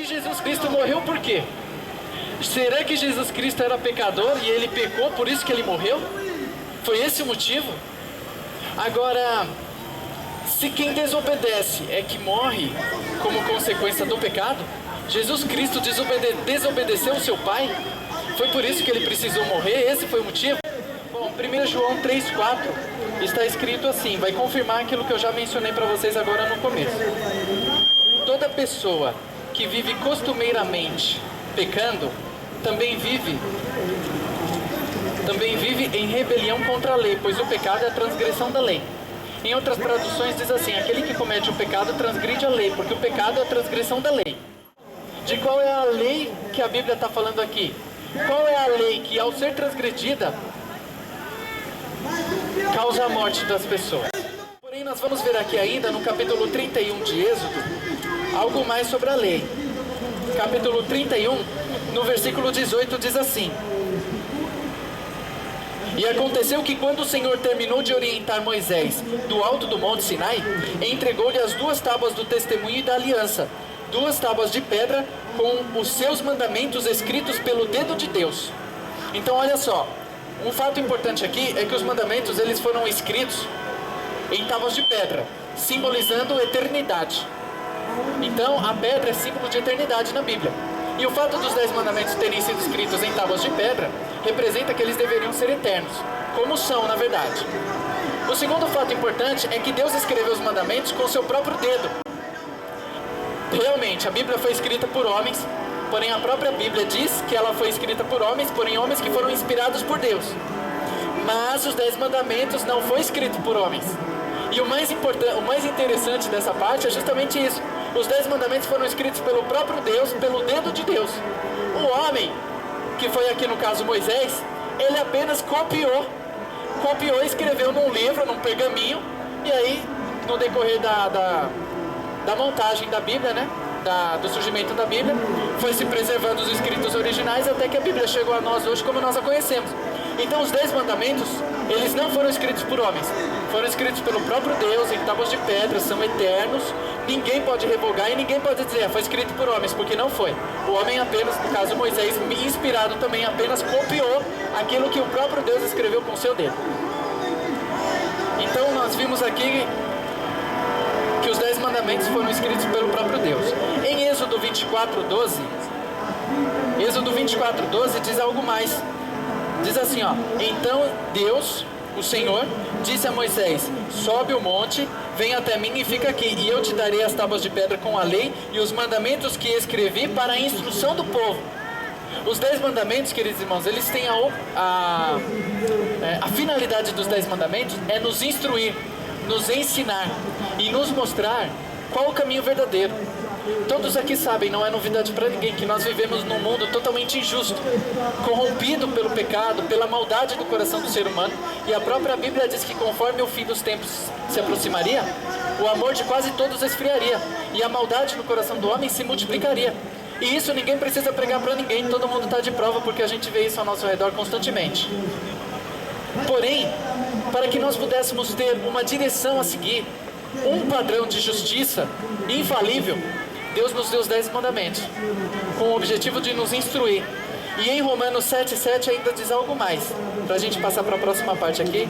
Jesus Cristo morreu por quê? Será que Jesus Cristo era pecador e ele pecou, por isso que ele morreu? Foi esse o motivo? Agora, se quem desobedece é que morre como consequência do pecado, Jesus Cristo desobedeceu o seu Pai? Foi por isso que ele precisou morrer? Esse foi o motivo? Bom, 1 João 3,4 está escrito assim, vai confirmar aquilo que eu já mencionei para vocês agora no começo. Toda pessoa que vive costumeiramente pecando, também vive em rebelião contra a lei, pois o pecado é a transgressão da lei. Em outras traduções diz assim, aquele que comete o pecado transgride a lei, porque o pecado é a transgressão da lei. De qual é a lei que a Bíblia está falando aqui? Qual é a lei que, ao ser transgredida, causa a morte das pessoas? Porém, nós vamos ver aqui ainda, no capítulo 31 de Êxodo, algo mais sobre a lei. Capítulo 31, no versículo 18, diz assim: E aconteceu que quando o Senhor terminou de orientar Moisés do alto do monte Sinai, entregou-lhe as 2 tábuas do testemunho e da aliança, 2 tábuas de pedra com os seus mandamentos escritos pelo dedo de Deus. Então olha só, um fato importante aqui é que os mandamentos eles foram escritos em tábuas de pedra, simbolizando eternidade. Então a pedra é símbolo de eternidade na Bíblia. E o fato dos 10 mandamentos terem sido escritos em tábuas de pedra representa que eles deveriam ser eternos, como são na verdade. O segundo fato importante é que Deus escreveu os mandamentos com o seu próprio dedo. Realmente, a Bíblia foi escrita por homens, porém a própria Bíblia diz que ela foi escrita por homens, porém homens que foram inspirados por Deus. Mas os 10 mandamentos não foi escrito por homens. E o mais interessante dessa parte é justamente isso. Os 10 mandamentos foram escritos pelo próprio Deus, pelo dedo de Deus. O homem, que foi aqui no caso Moisés, ele apenas copiou e escreveu num livro, num pergaminho, e aí no decorrer da montagem da Bíblia, né, do surgimento da Bíblia, foi se preservando os escritos originais até que a Bíblia chegou a nós hoje como nós a conhecemos. Então os 10 mandamentos, eles não foram escritos por homens, foram escritos pelo próprio Deus em tábuas de pedra, são eternos, ninguém pode revogar e ninguém pode dizer, foi escrito por homens, porque não foi. O homem apenas, no caso Moisés, inspirado também, apenas copiou aquilo que o próprio Deus escreveu com o seu dedo. Então nós vimos aqui que os 10 mandamentos foram escritos pelo próprio Deus. Em Êxodo 24:12, Êxodo 24:12 diz algo mais. Diz assim, ó: Então Deus, o Senhor, disse a Moisés: Sobe o monte, vem até mim e fica aqui, e eu te darei as tábuas de pedra com a lei e os mandamentos que escrevi para a instrução do povo. Os 10 mandamentos, queridos irmãos, eles têm a finalidade dos 10 mandamentos é nos instruir, nos ensinar e nos mostrar qual o caminho verdadeiro. Todos aqui sabem, não é novidade para ninguém, que nós vivemos num mundo totalmente injusto, corrompido pelo pecado, pela maldade do coração do ser humano, e a própria Bíblia diz que conforme o fim dos tempos se aproximaria, o amor de quase todos esfriaria, e a maldade no coração do homem se multiplicaria. E isso ninguém precisa pregar para ninguém, todo mundo está de prova, porque a gente vê isso ao nosso redor constantemente. Porém, para que nós pudéssemos ter uma direção a seguir, um padrão de justiça infalível, Deus nos deu os 10 mandamentos, com o objetivo de nos instruir. E em Romanos 7:7 ainda diz algo mais, para a gente passar para a próxima parte aqui.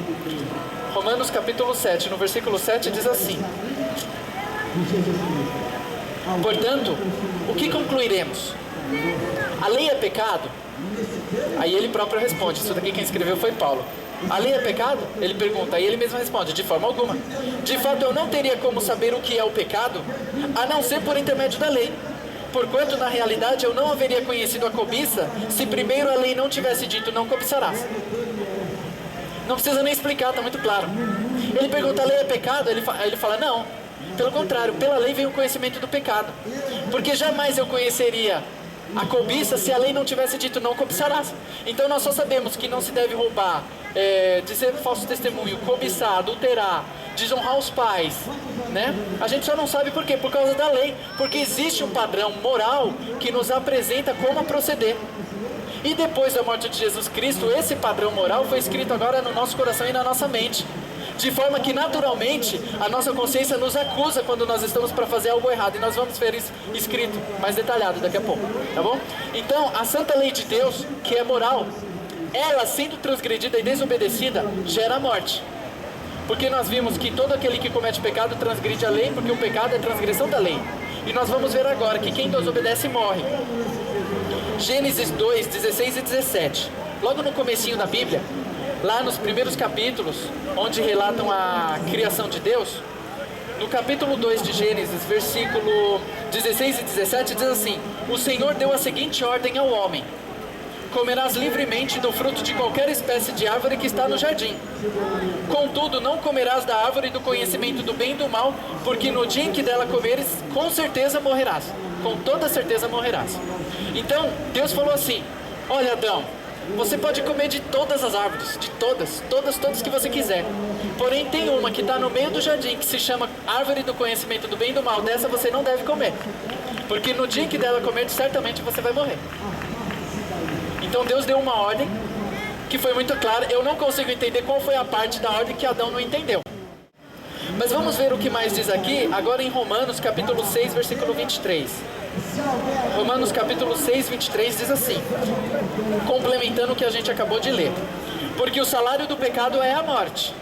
Romanos capítulo 7, no versículo 7 diz assim: Portanto, o que concluiremos? A lei é pecado? Aí ele próprio responde, isso daqui quem escreveu foi Paulo. A lei é pecado? Ele pergunta, aí ele mesmo responde, de forma alguma. De fato, eu não teria como saber o que é o pecado, a não ser por intermédio da lei. Porquanto, na realidade, eu não haveria conhecido a cobiça, se primeiro a lei não tivesse dito, não cobiçarás. Não precisa nem explicar, está muito claro. Ele pergunta, a lei é pecado? Aí ele fala, não. Pelo contrário, pela lei vem o conhecimento do pecado. Porque jamais eu conheceria a cobiça se a lei não tivesse dito, não cobiçarás. Então nós só sabemos que não se deve roubar, dizer falso testemunho, cobiçar, adulterar, desonrar os pais, né? A gente só não sabe por quê? Por causa da lei. Porque existe um padrão moral que nos apresenta como proceder. E depois da morte de Jesus Cristo, esse padrão moral foi escrito agora no nosso coração e na nossa mente. De forma que naturalmente a nossa consciência nos acusa quando nós estamos para fazer algo errado. E nós vamos ver isso escrito mais detalhado daqui a pouco, tá bom? Então, a santa lei de Deus, que é moral, ela sendo transgredida e desobedecida, gera a morte. Porque nós vimos que todo aquele que comete pecado transgride a lei, porque o pecado é transgressão da lei. E nós vamos ver agora que quem desobedece morre. Gênesis 2, 16 e 17. Logo no comecinho da Bíblia, lá nos primeiros capítulos, onde relatam a criação de Deus, no capítulo 2 de Gênesis, versículo 16 e 17, diz assim: o Senhor deu a seguinte ordem ao homem: comerás livremente do fruto de qualquer espécie de árvore que está no jardim. Contudo, não comerás da árvore do conhecimento do bem e do mal, porque no dia em que dela comeres, com certeza morrerás. Com toda certeza morrerás. Então, Deus falou assim: olha, Adão, você pode comer de todas as árvores, de todas que você quiser. Porém, tem uma que está no meio do jardim, que se chama árvore do conhecimento do bem e do mal. Dessa você não deve comer, porque no dia em que dela comer, certamente você vai morrer. Então Deus deu uma ordem que foi muito clara. Eu não consigo entender qual foi a parte da ordem que Adão não entendeu. Mas vamos ver o que mais diz aqui, agora em Romanos capítulo 6, versículo 23. Romanos capítulo 6, 23 diz assim, complementando o que a gente acabou de ler: porque o salário do pecado é a morte,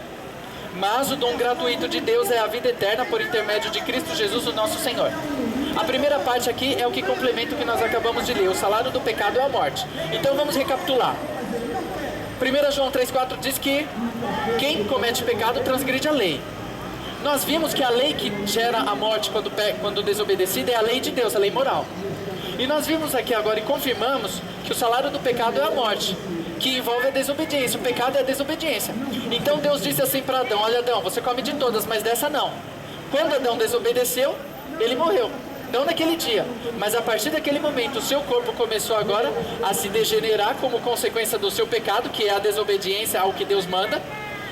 mas o dom gratuito de Deus é a vida eterna por intermédio de Cristo Jesus, o nosso Senhor. A primeira parte aqui é o que complementa o que nós acabamos de ler. O salário do pecado é a morte. Então vamos recapitular. 1 João 3,4 diz que quem comete pecado transgride a lei. Nós vimos que a lei que gera a morte quando desobedecida é a lei de Deus, a lei moral. E nós vimos aqui agora e confirmamos que o salário do pecado é a morte, que envolve a desobediência. O pecado é a desobediência. Então Deus disse assim para Adão: olha, Adão, você come de todas, mas dessa não. Quando Adão desobedeceu, ele morreu. Não naquele dia, mas a partir daquele momento o seu corpo começou agora a se degenerar como consequência do seu pecado, que é a desobediência ao que Deus manda.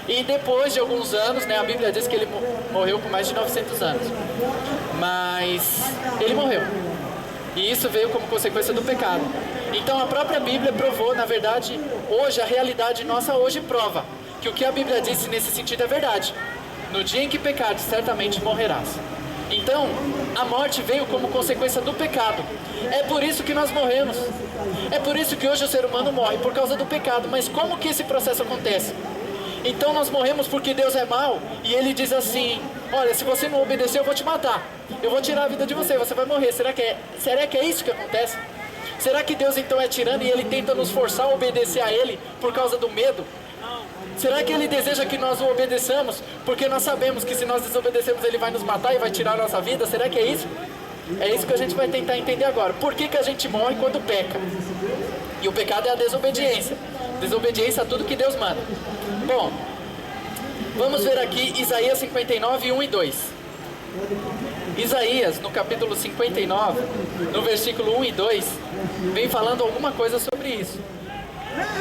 E depois de alguns anos, né, a Bíblia diz que ele morreu com mais de 900 anos. Mas ele morreu. E isso veio como consequência do pecado. Então a própria Bíblia provou, na verdade, hoje, a realidade nossa hoje prova que o que a Bíblia disse nesse sentido é verdade. No dia em que pecares, certamente morrerás. Então, a morte veio como consequência do pecado. É por isso que nós morremos. É por isso que hoje o ser humano morre, por causa do pecado. Mas como que esse processo acontece? Então nós morremos porque Deus é mau e Ele diz assim: olha, se você não obedecer, eu vou te matar. Eu vou tirar a vida de você, você vai morrer. Será que é isso que acontece? Será que Deus então é tirano e Ele tenta nos forçar a obedecer a Ele por causa do medo? Será que Ele deseja que nós o obedeçamos porque nós sabemos que se nós desobedecermos Ele vai nos matar e vai tirar a nossa vida? Será que é isso? É isso que a gente vai tentar entender agora. Por que a gente morre quando peca? E o pecado é a desobediência. Desobediência a tudo que Deus manda. Bom, vamos ver aqui Isaías 59, 1 e 2. Isaías, no capítulo 59, no versículo 1 e 2, vem falando alguma coisa sobre isso.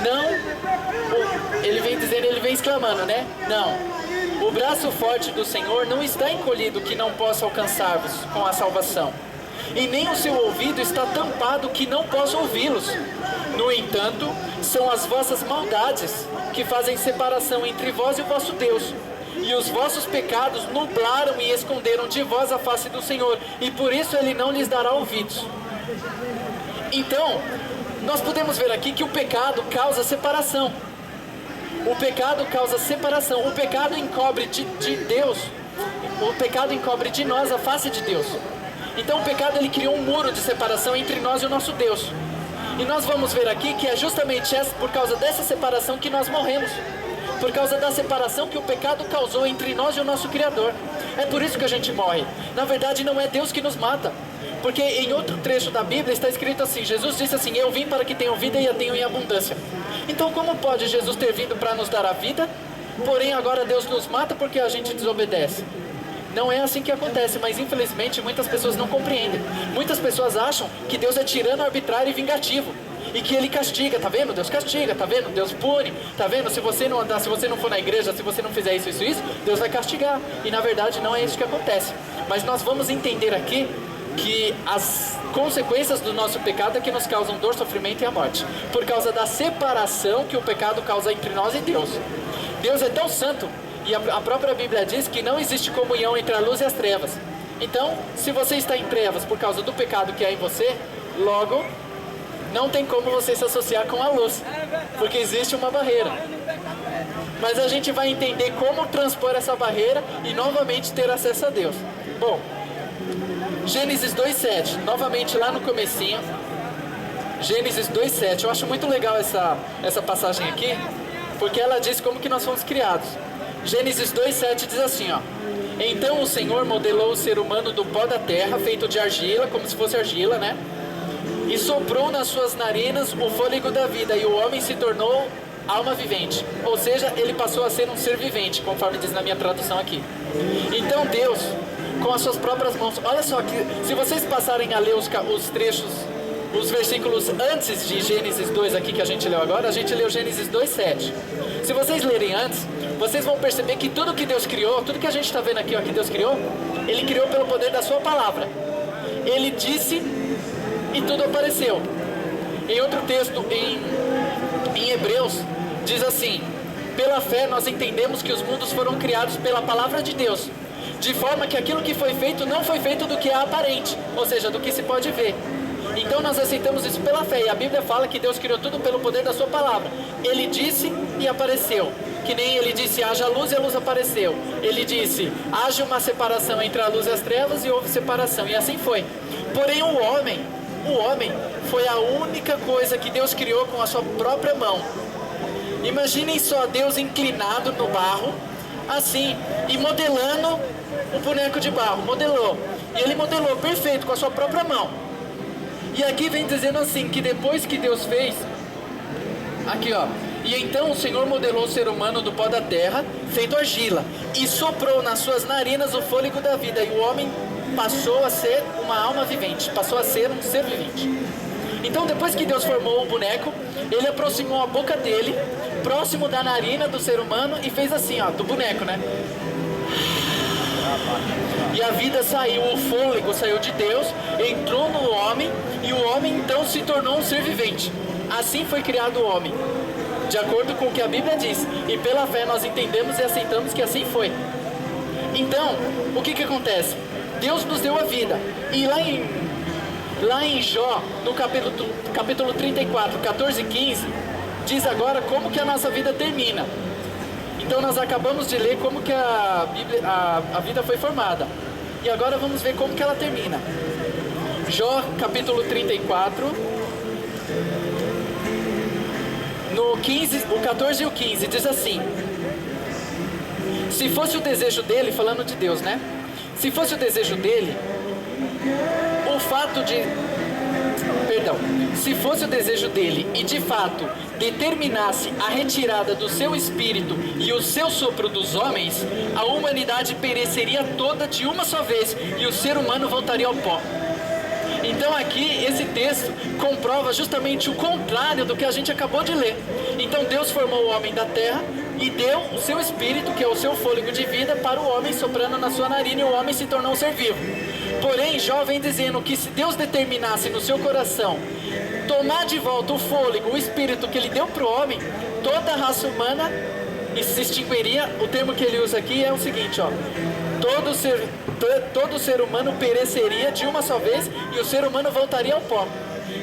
Não, ele vem dizendo, ele vem exclamando, né? Não, o braço forte do Senhor não está encolhido que não possa alcançar-vos com a salvação, e nem o seu ouvido está tampado que não possa ouvi-los. No entanto, são as vossas maldades que fazem separação entre vós e o vosso Deus, e os vossos pecados nublaram e esconderam de vós a face do Senhor, e por isso Ele não lhes dará ouvidos. Então, nós podemos ver aqui que o pecado causa separação. O pecado causa separação. O pecado encobre de Deus. O pecado encobre de nós a face de Deus. Então o pecado ele criou um muro de separação entre nós e o nosso Deus. E nós vamos ver aqui que é justamente por causa dessa separação que nós morremos. Por causa da separação que o pecado causou entre nós e o nosso Criador. É por isso que a gente morre. Na verdade não é Deus que nos mata. Porque em outro trecho da Bíblia está escrito assim, Jesus disse assim: eu vim para que tenham vida e a tenham em abundância. Então como pode Jesus ter vindo para nos dar a vida, porém agora Deus nos mata porque a gente desobedece? Não é assim que acontece, mas infelizmente muitas pessoas não compreendem. Muitas pessoas acham que Deus é tirano, arbitrário e vingativo. E que Ele castiga, tá vendo? Deus castiga, tá vendo? Deus pune, tá vendo? Se você não andar, se você não for na igreja, se você não fizer isso, Deus vai castigar. E na verdade não é isso que acontece. Mas nós vamos entender aqui que as consequências do nosso pecado é que nos causam dor, sofrimento e a morte. Por causa da separação que o pecado causa entre nós e Deus. Deus é tão santo E a própria Bíblia diz que não existe comunhão entre a luz e as trevas. Então, se você está em trevas por causa do pecado que há em você, logo, não tem como você se associar com a luz, porque existe uma barreira. Mas a gente vai entender como transpor essa barreira e novamente ter acesso a Deus. Bom, Gênesis 2:7, novamente lá no comecinho. Gênesis 2:7, eu acho muito legal essa passagem aqui, porque ela diz como que nós fomos criados. Gênesis 2:7 diz assim, ó: então o Senhor modelou o ser humano do pó da terra, feito de argila, como se fosse argila, né? E soprou nas suas narinas o fôlego da vida, e o homem se tornou alma vivente. Ou seja, ele passou a ser um ser vivente, conforme diz na minha tradução aqui. Então Deus, com as suas próprias mãos, olha só, que se vocês passarem a ler os trechos, os versículos antes de Gênesis 2 aqui que a gente leu agora, a gente leu Gênesis 2:7. Se vocês lerem antes, vocês vão perceber que tudo que Deus criou, tudo que a gente está vendo aqui, ó, que Deus criou, Ele criou pelo poder da sua palavra. Ele disse e tudo apareceu. Em outro texto, em Hebreus, diz assim: pela fé nós entendemos que os mundos foram criados pela palavra de Deus, de forma que aquilo que foi feito não foi feito do que é aparente, ou seja, do que se pode ver. Então nós aceitamos isso pela fé, e a Bíblia fala que Deus criou tudo pelo poder da sua palavra. Ele disse e apareceu. Que nem ele disse, haja luz, e a luz apareceu. Ele disse, haja uma separação entre a luz e as trevas, e houve separação, e assim foi. Porém o homem foi a única coisa que Deus criou com a sua própria mão. Imaginem só Deus inclinado no barro, assim, e modelando um boneco de barro, modelou. E ele modelou perfeito com a sua própria mão. E aqui vem dizendo assim, que depois que Deus fez, aqui ó, e então o Senhor modelou o ser humano do pó da terra, feito argila, e soprou nas suas narinas o fôlego da vida, e o homem passou a ser uma alma vivente, passou a ser um ser vivente. Então depois que Deus formou o boneco, ele aproximou a boca dele, próximo da narina do ser humano, e fez assim ó, do boneco, né? E a vida saiu, o fôlego saiu de Deus, entrou no homem, e o homem então se tornou um ser vivente. Assim foi criado o homem, de acordo com o que a Bíblia diz, e pela fé nós entendemos e aceitamos que assim foi. Então, o que acontece? Deus nos deu a vida, e lá em Jó, no capítulo 34, 14 e 15, diz agora como que a nossa vida termina. Então nós acabamos de ler como que a vida foi formada, e agora vamos ver como que ela termina. Jó, capítulo 34, no 15, o 14 e o 15, diz assim: se fosse o desejo dele, falando de Deus, né? Se fosse o desejo dele, o fato de... Perdão. Se fosse o desejo dele e de fato determinasse a retirada do seu espírito e o seu sopro dos homens, a humanidade pereceria toda de uma só vez e o ser humano voltaria ao pó. Então aqui esse texto comprova justamente o contrário do que a gente acabou de ler. Então Deus formou o homem da terra e deu o seu espírito, que é o seu fôlego de vida, para o homem, soprando na sua narina, e o homem se tornou um ser vivo. Porém, Jó vem dizendo que se Deus determinasse no seu coração tomar de volta o fôlego, o espírito que ele deu para o homem, toda a raça humana se extinguiria. O termo que ele usa aqui é o seguinte, ó: todo ser humano pereceria de uma só vez e o ser humano voltaria ao pó.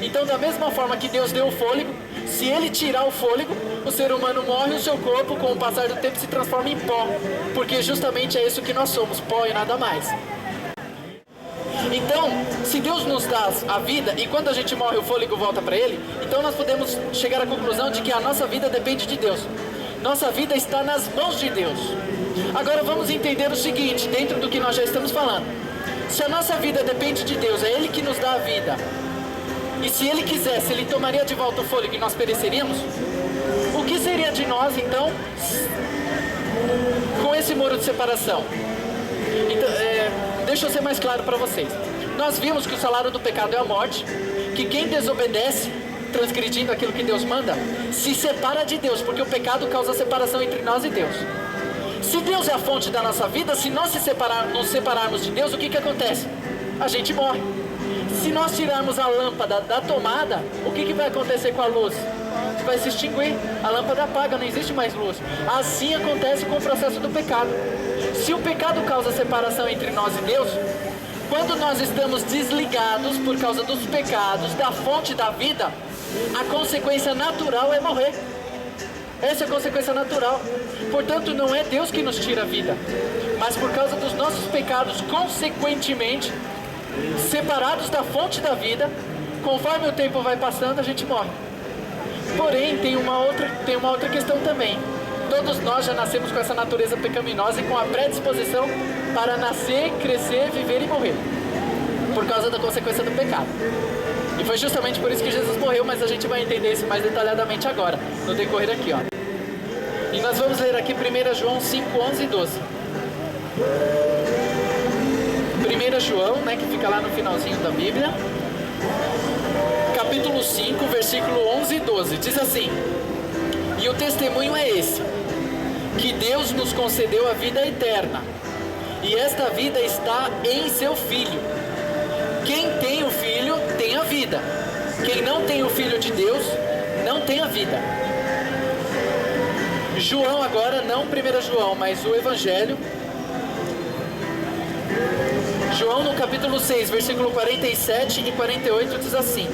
Então, da mesma forma que Deus deu o fôlego, se ele tirar o fôlego, o ser humano morre e o seu corpo, com o passar do tempo, se transforma em pó, porque justamente é isso que nós somos, pó e nada mais. Então, se Deus nos dá a vida e quando a gente morre o fôlego volta para Ele, então nós podemos chegar à conclusão de que a nossa vida depende de Deus. Nossa vida está nas mãos de Deus. Agora vamos entender o seguinte, dentro do que nós já estamos falando. Se a nossa vida depende de Deus, é Ele que nos dá a vida, e se Ele quisesse, Ele tomaria de volta o fôlego e nós pereceríamos? O que seria de nós, então, com esse muro de separação? Então, deixa eu ser mais claro para vocês. Nós vimos que o salário do pecado é a morte, que quem desobedece, transgredindo aquilo que Deus manda, se separa de Deus, porque o pecado causa separação entre nós e Deus. Se Deus é a fonte da nossa vida, se nós nos separarmos de Deus, o que acontece? A gente morre. se nós tirarmos a lâmpada da tomada, o que vai acontecer com a luz? Vai se extinguir, a lâmpada apaga, não existe mais luz. Assim acontece com o processo do pecado. Se o pecado causa separação entre nós e Deus, quando nós estamos desligados por causa dos pecados, da fonte da vida, a consequência natural é morrer. Essa é a consequência natural. Portanto, não é Deus que nos tira a vida, mas por causa dos nossos pecados, consequentemente, separados da fonte da vida, conforme o tempo vai passando, a gente morre. Porém, tem uma outra questão também. Todos nós já nascemos com essa natureza pecaminosa e com a predisposição para nascer, crescer, viver e morrer, por causa da consequência do pecado. E foi justamente por isso que Jesus morreu, mas a gente vai entender isso mais detalhadamente agora, no decorrer aqui, ó. E nós vamos ler aqui 1 João 5, 11 e 12. 1 João, né, que fica lá no finalzinho da Bíblia, capítulo 5, versículo 11 e 12, diz assim: e o testemunho é esse, que Deus nos concedeu a vida eterna, e esta vida está em seu Filho. Quem tem o Filho tem a vida. Quem não tem o Filho de Deus não tem a vida. João agora, não 1 João, mas o Evangelho. João no capítulo 6, versículo 47 e 48 diz assim.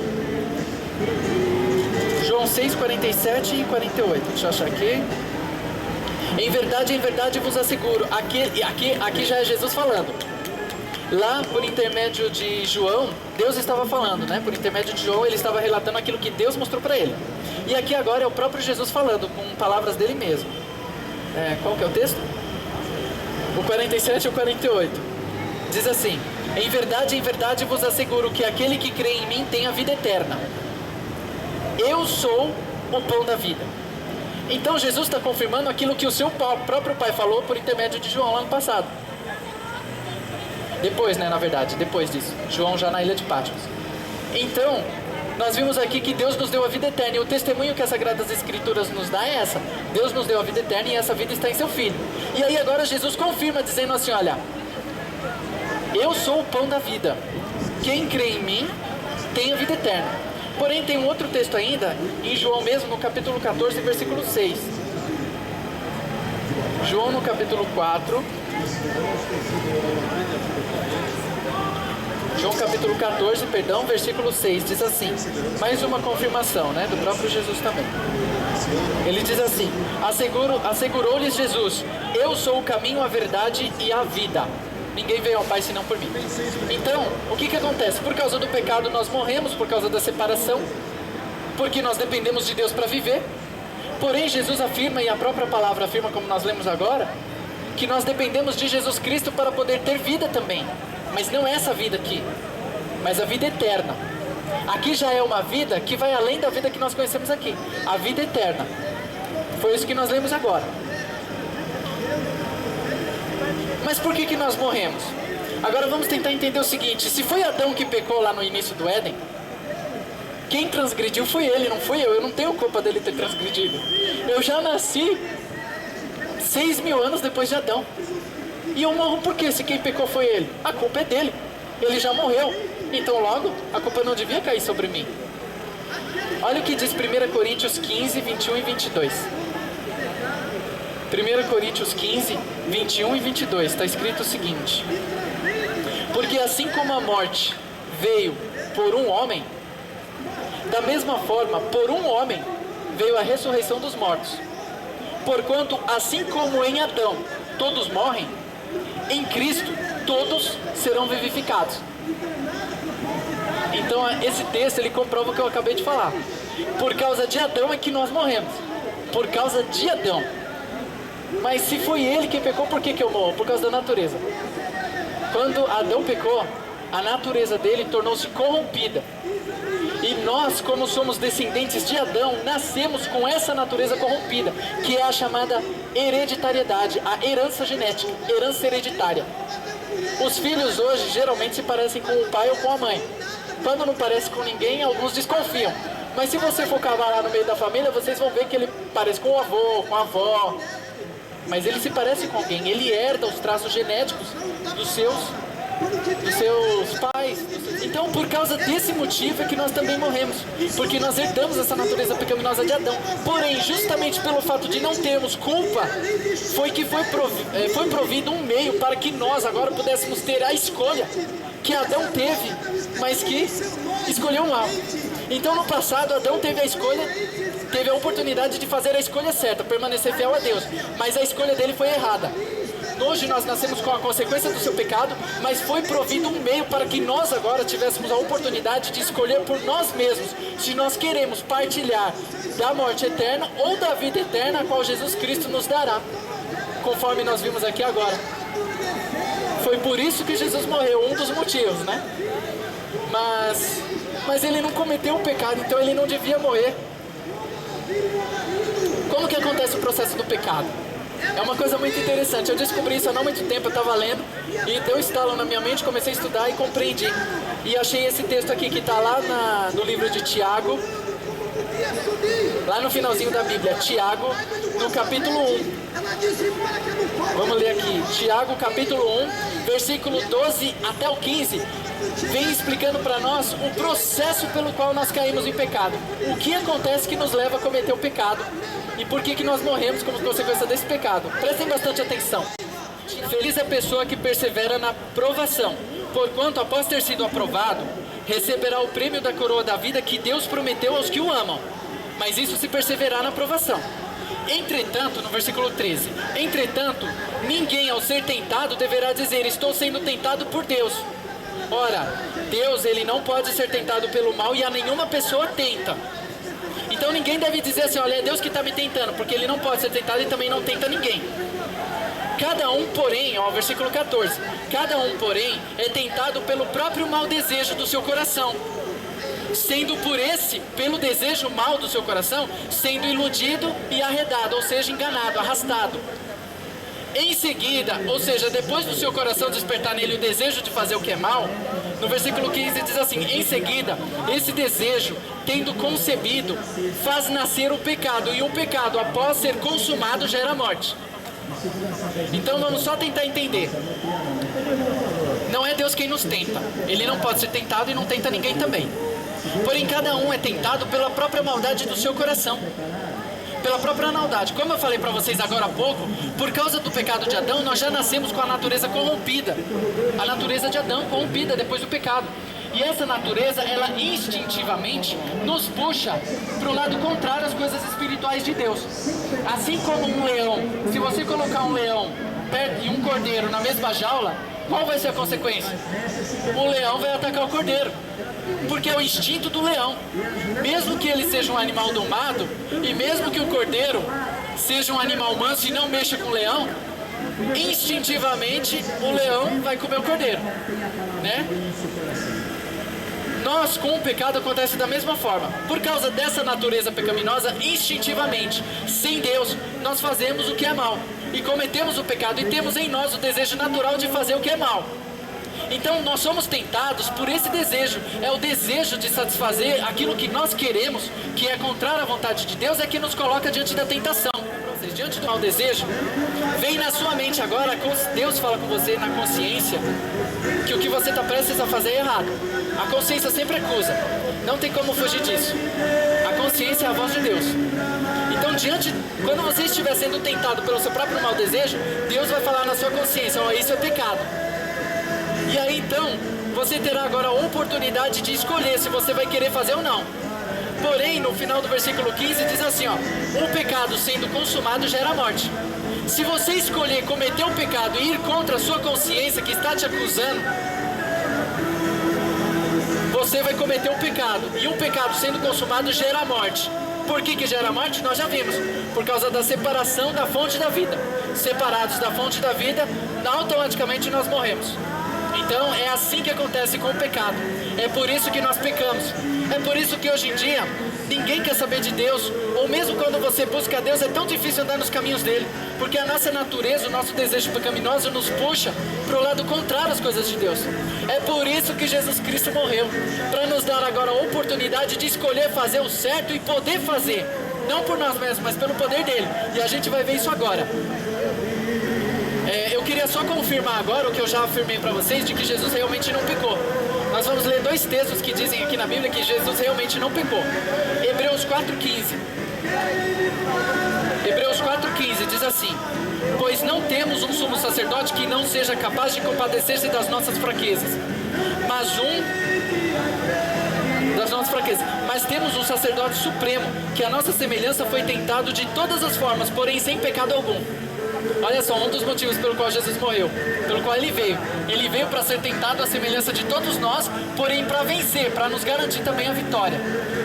João 6, 47 e 48. Deixa eu achar aqui. Em verdade vos asseguro. Aqui já é Jesus falando. Lá, por intermédio de João, Deus estava falando, né? Por intermédio de João, ele estava relatando aquilo que Deus mostrou para ele. E aqui agora é o próprio Jesus falando, com palavras dele mesmo. Qual que é o texto? O 47 e o 48. Diz assim: em verdade vos asseguro que aquele que crê em mim tem a vida eterna. Eu sou o pão da vida. Então Jesus está confirmando aquilo que o seu próprio pai falou por intermédio de João lá no passado. Depois, né, na verdade, depois disso. João já na ilha de Patmos. Então, nós vimos aqui que Deus nos deu a vida eterna. E o testemunho que as Sagradas Escrituras nos dá é essa. Deus nos deu a vida eterna e essa vida está em seu Filho. E aí agora Jesus confirma dizendo assim, olha: eu sou o pão da vida. Quem crê em mim tem a vida eterna. Porém, tem um outro texto ainda, em João mesmo, no capítulo 14, versículo 6. João no capítulo 4. João capítulo 14, versículo 6, diz assim, mais uma confirmação, né, do próprio Jesus também. Ele diz assim: assegurou-lhes Jesus: eu sou o caminho, a verdade e a vida. Ninguém veio ao Pai senão por mim. Então, o que acontece? Por causa do pecado nós morremos, por causa da separação, porque nós dependemos de Deus para viver. Porém, Jesus afirma, e a própria palavra afirma, como nós lemos agora, que nós dependemos de Jesus Cristo para poder ter vida também. Mas não é essa vida aqui, mas a vida eterna. Aqui já é uma vida que vai além da vida que nós conhecemos aqui. A vida eterna. Foi isso que nós lemos agora. Mas por que nós morremos? Agora vamos tentar entender o seguinte: se foi Adão que pecou lá no início do Éden, quem transgrediu foi ele, não fui eu. Eu não tenho culpa dele ter transgredido. Eu já nasci 6.000 anos depois de Adão. E eu morro por quê? Se quem pecou foi ele? A culpa é dele. Ele já morreu. Então logo, a culpa não devia cair sobre mim. Olha o que diz 1 Coríntios 15, 21 e 22. 1 Coríntios 15, 21 e 22. Está escrito o seguinte: porque assim como a morte veio por um homem, da mesma forma, por um homem, veio a ressurreição dos mortos. Porquanto, assim como em Adão todos morrem, em Cristo todos serão vivificados. Então esse texto ele comprova o que eu acabei de falar. Por causa de Adão é que nós morremos. Por causa de Adão. Mas se foi ele que pecou, por que eu morro? Por causa da natureza. Quando Adão pecou, a natureza dele tornou-se corrompida. E nós, como somos descendentes de Adão, nascemos com essa natureza corrompida, que é a chamada hereditariedade, a herança genética, herança hereditária. Os filhos hoje geralmente se parecem com o pai ou com a mãe. Quando não parece com ninguém, alguns desconfiam. Mas se você for cavar lá no meio da família, vocês vão ver que ele parece com o avô, com a avó. Mas ele se parece com alguém, ele herda os traços genéticos dos seus dos seus pais. Então, por causa desse motivo é que nós também morremos, porque nós herdamos essa natureza pecaminosa de Adão. Porém, justamente pelo fato de não termos culpa, foi provido um meio para que nós agora pudéssemos ter a escolha que Adão teve, mas que escolheu mal. Então, no passado, Adão teve a oportunidade de fazer a escolha certa, permanecer fiel a Deus, mas a escolha dele foi errada. Hoje nós nascemos com a consequência do seu pecado, mas foi provido um meio para que nós agora tivéssemos a oportunidade de escolher por nós mesmos se nós queremos partilhar da morte eterna ou da vida eterna, a qual Jesus Cristo nos dará, conforme nós vimos aqui agora. Foi por isso que Jesus morreu, um dos motivos, né? Mas ele não cometeu o pecado, então ele não devia morrer. Como que acontece o processo do pecado? É uma coisa muito interessante. Eu descobri isso há não muito tempo, eu estava lendo e deu estalo na minha mente, comecei a estudar e compreendi. E achei esse texto aqui que está lá no livro de Tiago, lá no finalzinho da Bíblia, Tiago, no capítulo 1. Vamos ler aqui, Tiago capítulo 1, versículo 12 até o 15, vem explicando para nós o processo pelo qual nós caímos em pecado. O que acontece que nos leva a cometer o pecado e por que nós morremos como consequência desse pecado. Prestem bastante atenção. Feliz é a pessoa que persevera na provação, porquanto após ter sido aprovado, receberá o prêmio da coroa da vida que Deus prometeu aos que o amam. Mas isso se perseverar na provação. Entretanto, no versículo 13, entretanto, ninguém ao ser tentado deverá dizer, estou sendo tentado por Deus. Ora, Deus, ele não pode ser tentado pelo mal e a nenhuma pessoa tenta. Então ninguém deve dizer assim, olha, é Deus que está me tentando, porque ele não pode ser tentado e também não tenta ninguém. Cada um, porém, ó, versículo 14, cada um, porém, é tentado pelo próprio mau desejo do seu coração, sendo pelo desejo mau do seu coração, sendo iludido e arredado, ou seja, enganado, arrastado. Em seguida, ou seja, depois do seu coração despertar nele o desejo de fazer o que é mal, no versículo 15 diz assim, em seguida, esse desejo, tendo concebido, faz nascer o pecado, e o pecado, após ser consumado, gera morte. Então vamos só tentar entender. Não é Deus quem nos tenta, ele não pode ser tentado e não tenta ninguém também. Porém, cada um é tentado pela própria maldade do seu coração, pela própria maldade. Como eu falei para vocês agora há pouco, por causa do pecado de Adão, nós já nascemos com a natureza corrompida. A natureza de Adão corrompida depois do pecado. E essa natureza, ela instintivamente nos puxa para o lado contrário às coisas espirituais de Deus. Assim como um leão, se você colocar um leão e um cordeiro na mesma jaula, qual vai ser a consequência? O leão vai atacar o cordeiro, porque é o instinto do leão. Mesmo que ele seja um animal domado, e mesmo que o cordeiro seja um animal manso e não mexa com o leão, instintivamente o leão vai comer o cordeiro, né? Nós, com o pecado, acontece da mesma forma. Por causa dessa natureza pecaminosa, instintivamente, sem Deus, nós fazemos o que é mal e cometemos o pecado, e temos em nós o desejo natural de fazer o que é mal. Então nós somos tentados por esse desejo, é o desejo de satisfazer aquilo que nós queremos, que é contrário à vontade de Deus, é que nos coloca diante da tentação. Diante do mau desejo, vem na sua mente agora, Deus fala com você na consciência, que o que você está prestes a fazer é errado. A consciência sempre acusa, não tem como fugir disso. A consciência é a voz de Deus. Então, quando você estiver sendo tentado pelo seu próprio mau desejo, Deus vai falar na sua consciência, ó, isso é pecado. E aí então, você terá agora a oportunidade de escolher se você vai querer fazer ou não. Porém, no final do versículo 15 diz assim, ó, o pecado sendo consumado gera morte. Se você escolher cometer o pecado e ir contra a sua consciência que está te acusando, você vai cometer um pecado. E um pecado sendo consumado gera morte. Por que gera morte? Nós já vimos. Por causa da separação da fonte da vida. Separados da fonte da vida, automaticamente nós morremos. Então é assim que acontece com o pecado. É por isso que nós pecamos. É por isso que hoje em dia ninguém quer saber de Deus. Ou mesmo quando você busca Deus, é tão difícil andar nos caminhos dele. Porque a nossa natureza, o nosso desejo pecaminoso nos puxa para o lado contrário às coisas de Deus. É por isso que Jesus Cristo morreu, para nos dar agora a oportunidade de escolher fazer o certo e poder fazer. Não por nós mesmos, mas pelo poder dele. E a gente vai ver isso agora. Eu queria só confirmar agora o que eu já afirmei para vocês, de que Jesus realmente não pecou. Nós vamos ler dois textos que dizem aqui na Bíblia que Jesus realmente não pecou. Hebreus 4,15. Hebreus 4,15 diz assim: pois não temos um sumo sacerdote que não seja capaz de compadecer-se das nossas fraquezas, mas temos um sacerdote supremo, que a nossa semelhança foi tentado de todas as formas, porém sem pecado algum. Olha só, um dos motivos pelo qual Jesus morreu, pelo qual ele veio. Ele veio para ser tentado à semelhança de todos nós, porém para vencer, para nos garantir também a vitória.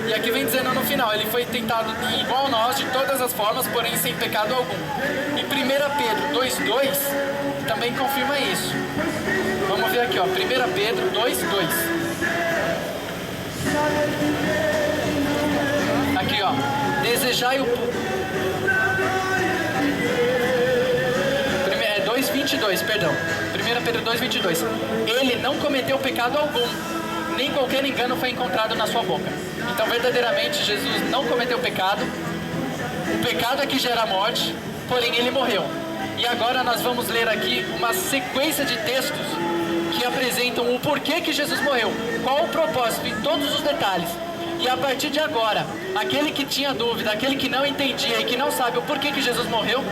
E aqui vem dizendo no final, ele foi tentado igual a nós, de todas as formas, porém sem pecado algum. E 1 Pedro 2,2 também confirma isso. Vamos ver aqui, ó, 1 Pedro 2,2. Aqui, ó, desejai o... 2,22, perdão. 1 Pedro 2,22. Ele não cometeu pecado algum, nem qualquer engano foi encontrado na sua boca. Então, verdadeiramente, Jesus não cometeu pecado. O pecado é que gera morte, porém ele morreu. E agora nós vamos ler aqui uma sequência de textos que apresentam o porquê que Jesus morreu, qual o propósito em todos os detalhes. E a partir de agora, aquele que tinha dúvida, aquele que não entendia e que não sabe o porquê que Jesus morreu,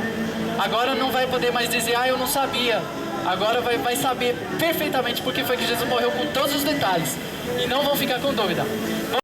agora não vai poder mais dizer, eu não sabia. Agora vai saber perfeitamente por que foi que Jesus morreu com todos os detalhes. E não vão ficar com dúvida.